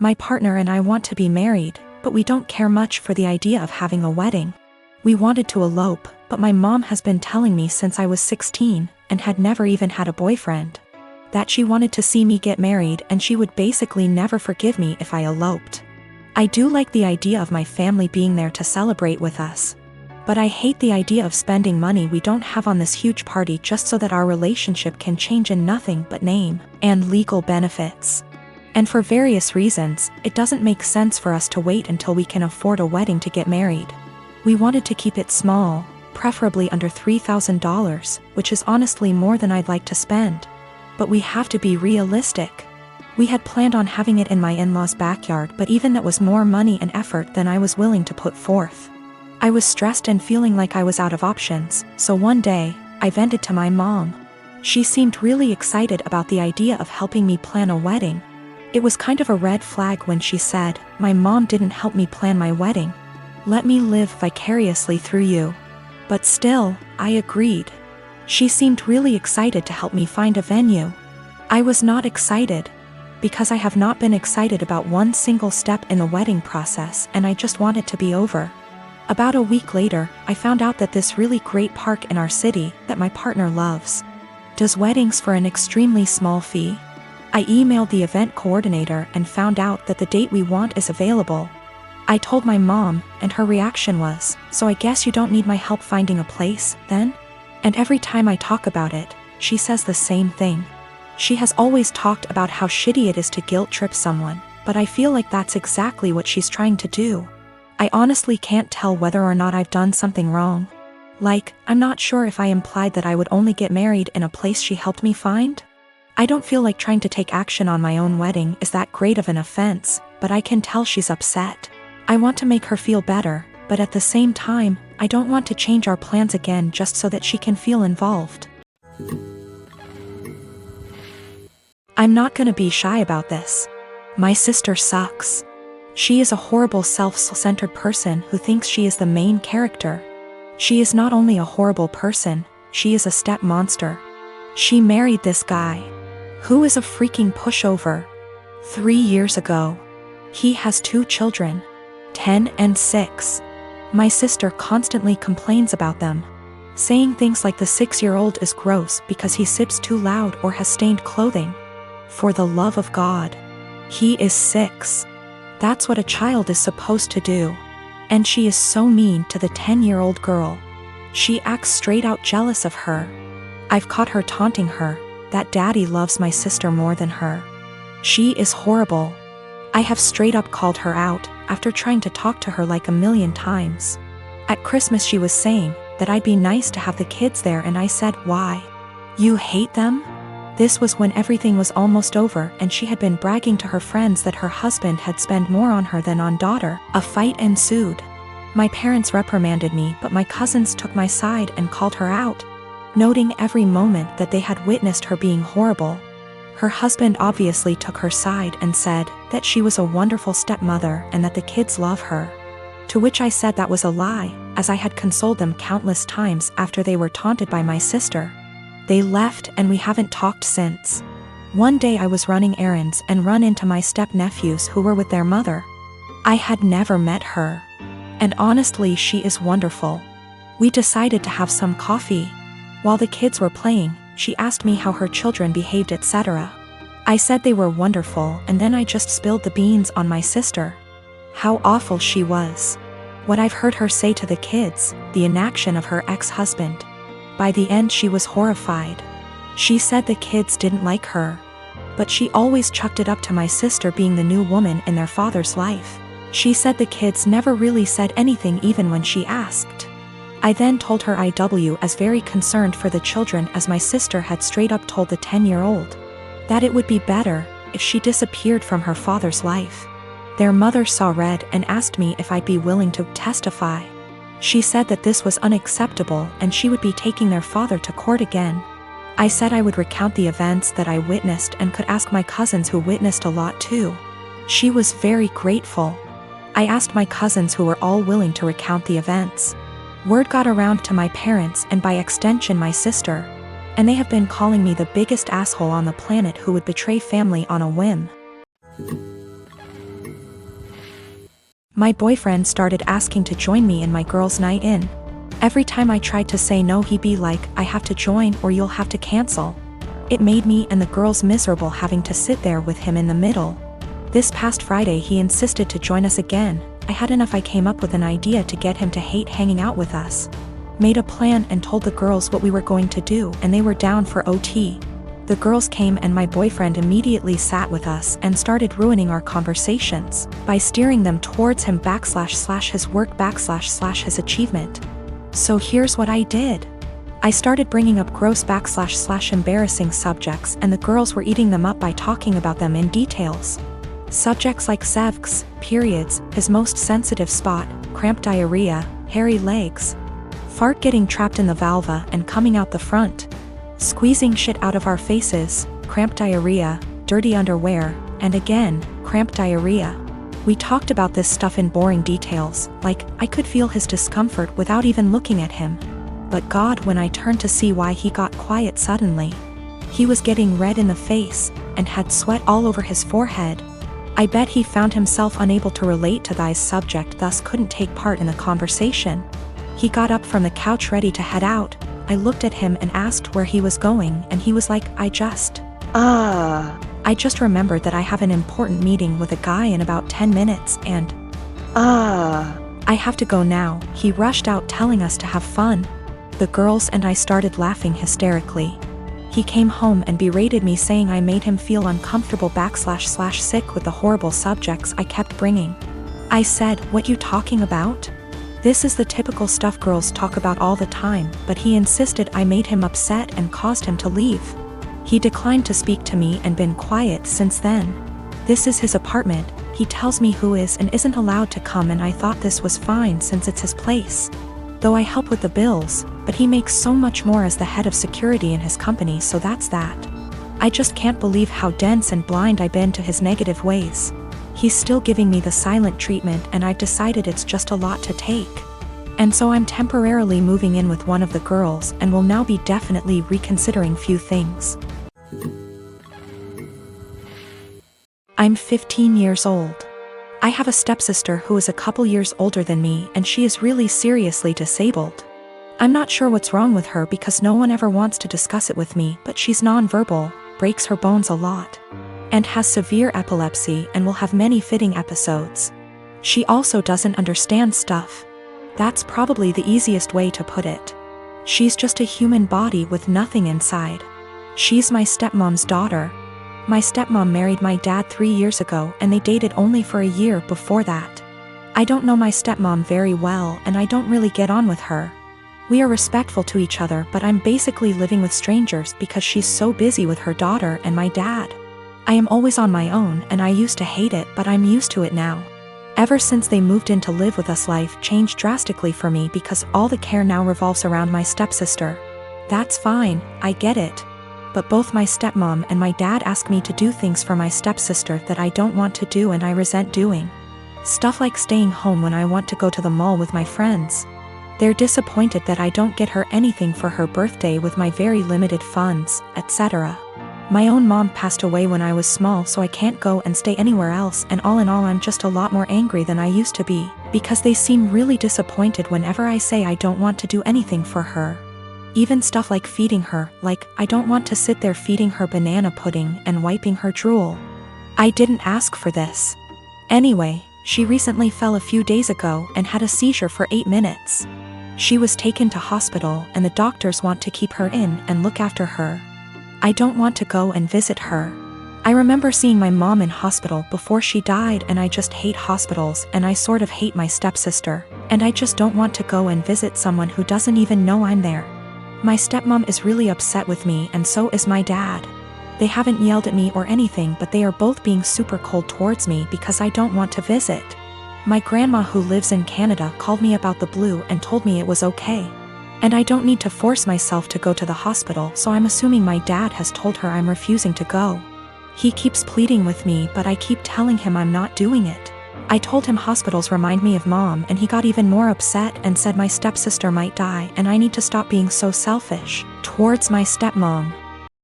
My partner and I want to be married, but we don't care much for the idea of having a wedding. We wanted to elope, but my mom has been telling me since I was 16, and had never even had a boyfriend, that she wanted to see me get married and she would basically never forgive me if I eloped. I do like the idea of my family being there to celebrate with us, but I hate the idea of spending money we don't have on this huge party just so that our relationship can change in nothing but name and legal benefits. And for various reasons, it doesn't make sense for us to wait until we can afford a wedding to get married. We wanted to keep it small, preferably under $3,000, which is honestly more than I'd like to spend. But we have to be realistic. We had planned on having it in my in-laws' backyard, but even that was more money and effort than I was willing to put forth. I was stressed and feeling like I was out of options, so one day, I vented to my mom. She seemed really excited about the idea of helping me plan a wedding. It was kind of a red flag when she said, "My mom didn't help me plan my wedding. Let me live vicariously through you." But still, I agreed. She seemed really excited to help me find a venue. I was not excited, because I have not been excited about one single step in the wedding process, and I just want it to be over. About a week later, I found out that this really great park in our city, that my partner loves, does weddings for an extremely small fee. I emailed the event coordinator and found out that the date we want is available. I told my mom, and her reaction was, "So I guess you don't need my help finding a place, then?" And every time I talk about it, she says the same thing. She has always talked about how shitty it is to guilt trip someone, but I feel like that's exactly what she's trying to do. I honestly can't tell whether or not I've done something wrong. Like, I'm not sure if I implied that I would only get married in a place she helped me find. I don't feel like trying to take action on my own wedding is that great of an offense, but I can tell she's upset. I want to make her feel better, but at the same time, I don't want to change our plans again just so that she can feel involved. I'm not gonna be shy about this. My sister sucks. She is a horrible self-centered person who thinks she is the main character. She is not only a horrible person, she is a step monster. She married this guy, who is a freaking pushover, 3 years ago. He has 2 children, 10 and 6. My sister constantly complains about them, saying things like the 6-year-old is gross because he sips too loud or has stained clothing. For the love of God, he is 6. That's what a child is supposed to do. And she is so mean to the 10-year-old girl. She acts straight out jealous of her. I've caught her taunting her, that daddy loves my sister more than her. She is horrible. I have straight up called her out, after trying to talk to her like a million times. At Christmas she was saying that I'd be nice to have the kids there, and I said, "Why? You hate them?" This was when everything was almost over and she had been bragging to her friends that her husband had spent more on her than on daughter. A fight ensued. My parents reprimanded me, but my cousins took my side and called her out, noting every moment that they had witnessed her being horrible. Her husband obviously took her side and said that she was a wonderful stepmother and that the kids love her. To which I said that was a lie, as I had consoled them countless times after they were taunted by my sister. They left and we haven't talked since. One day I was running errands and run into my step-nephews who were with their mother. I had never met her. And honestly, she is wonderful. We decided to have some coffee. While the kids were playing, she asked me how her children behaved, etc. I said they were wonderful, and then I just spilled the beans on my sister. How awful she was. What I've heard her say to the kids, the inaction of her ex-husband. By the end she was horrified. She said the kids didn't like her, but she always chucked it up to my sister being the new woman in their father's life. She said the kids never really said anything even when she asked. I then told her I was very concerned for the children, as my sister had straight up told the 10-year-old that it would be better if she disappeared from her father's life. Their mother saw red and asked me if I'd be willing to testify. She said that this was unacceptable and she would be taking their father to court again. I said I would recount the events that I witnessed and could ask my cousins who witnessed a lot too. She was very grateful. I asked my cousins who were all willing to recount the events. Word got around to my parents and by extension my sister, and they have been calling me the biggest asshole on the planet who would betray family on a whim. My boyfriend started asking to join me in my girls' night in. Every time I tried to say no, he'd be like, "I have to join or you'll have to cancel." It made me and the girls miserable having to sit there with him in the middle. This past Friday he insisted to join us again. I had enough. I came up with an idea to get him to hate hanging out with us. Made a plan and told the girls what we were going to do, and they were down for OT. The girls came and my boyfriend immediately sat with us and started ruining our conversations by steering them towards him / his work / his achievement. So here's what I did. I started bringing up gross / embarrassing subjects, and the girls were eating them up by talking about them in details. Subjects like sex, periods, his most sensitive spot, cramp diarrhea, hairy legs, fart getting trapped in the vulva and coming out the front, squeezing shit out of our faces, cramp diarrhea, dirty underwear, and again, cramp diarrhea. We talked about this stuff in boring details, like, I could feel his discomfort without even looking at him. But God, when I turned to see why, he got quiet suddenly. He was getting red in the face, and had sweat all over his forehead. I bet he found himself unable to relate to this subject, thus couldn't take part in the conversation. He got up from the couch ready to head out. I looked at him and asked where he was going, and he was like, I just remembered that I have an important meeting with a guy in about 10 minutes and I have to go now. He rushed out telling us to have fun. The girls and I started laughing hysterically. He came home and berated me, saying I made him feel uncomfortable / sick with the horrible subjects I kept bringing. I said, "What you talking about? This is the typical stuff girls talk about all the time," but he insisted I made him upset and caused him to leave. He declined to speak to me and been quiet since then. This is his apartment. He tells me who is and isn't allowed to come, and I thought this was fine since it's his place. Though I help with the bills, but he makes so much more as the head of security in his company, so that's that. I just can't believe how dense and blind I've been to his negative ways. He's still giving me the silent treatment, and I've decided it's just a lot to take. And so I'm temporarily moving in with one of the girls and will now be definitely reconsidering few things. I'm 15 years old. I have a stepsister who is a couple years older than me, and she is really seriously disabled. I'm not sure what's wrong with her because no one ever wants to discuss it with me, but she's nonverbal, breaks her bones a lot, and has severe epilepsy and will have many fitting episodes. She also doesn't understand stuff. That's probably the easiest way to put it. She's just a human body with nothing inside. She's my stepmom's daughter. My stepmom married my dad 3 years ago, and they dated only for a year before that. I don't know my stepmom very well, and I don't really get on with her. We are respectful to each other, but I'm basically living with strangers because she's so busy with her daughter and my dad. I am always on my own, and I used to hate it, but I'm used to it now. Ever since they moved in to live with us, life changed drastically for me because all the care now revolves around my stepsister. That's fine, I get it. But both my stepmom and my dad ask me to do things for my stepsister that I don't want to do and I resent doing. Stuff like staying home when I want to go to the mall with my friends. They're disappointed that I don't get her anything for her birthday with my very limited funds, etc. My own mom passed away when I was small, so I can't go and stay anywhere else, and all in all I'm just a lot more angry than I used to be, because they seem really disappointed whenever I say I don't want to do anything for her. Even stuff like feeding her, like, I don't want to sit there feeding her banana pudding and wiping her drool. I didn't ask for this. Anyway, she recently fell a few days ago and had a seizure for 8 minutes. She was taken to hospital, and the doctors want to keep her in and look after her. I don't want to go and visit her. I remember seeing my mom in hospital before she died, and I just hate hospitals, and I sort of hate my stepsister, and I just don't want to go and visit someone who doesn't even know I'm there. My stepmom is really upset with me, and so is my dad. They haven't yelled at me or anything, but they are both being super cold towards me because I don't want to visit. My grandma, who lives in Canada, called me about the blue and told me it was okay. And I don't need to force myself to go to the hospital, so I'm assuming my dad has told her I'm refusing to go. He keeps pleading with me, but I keep telling him I'm not doing it. I told him hospitals remind me of mom, and he got even more upset and said my stepsister might die and I need to stop being so selfish towards my stepmom.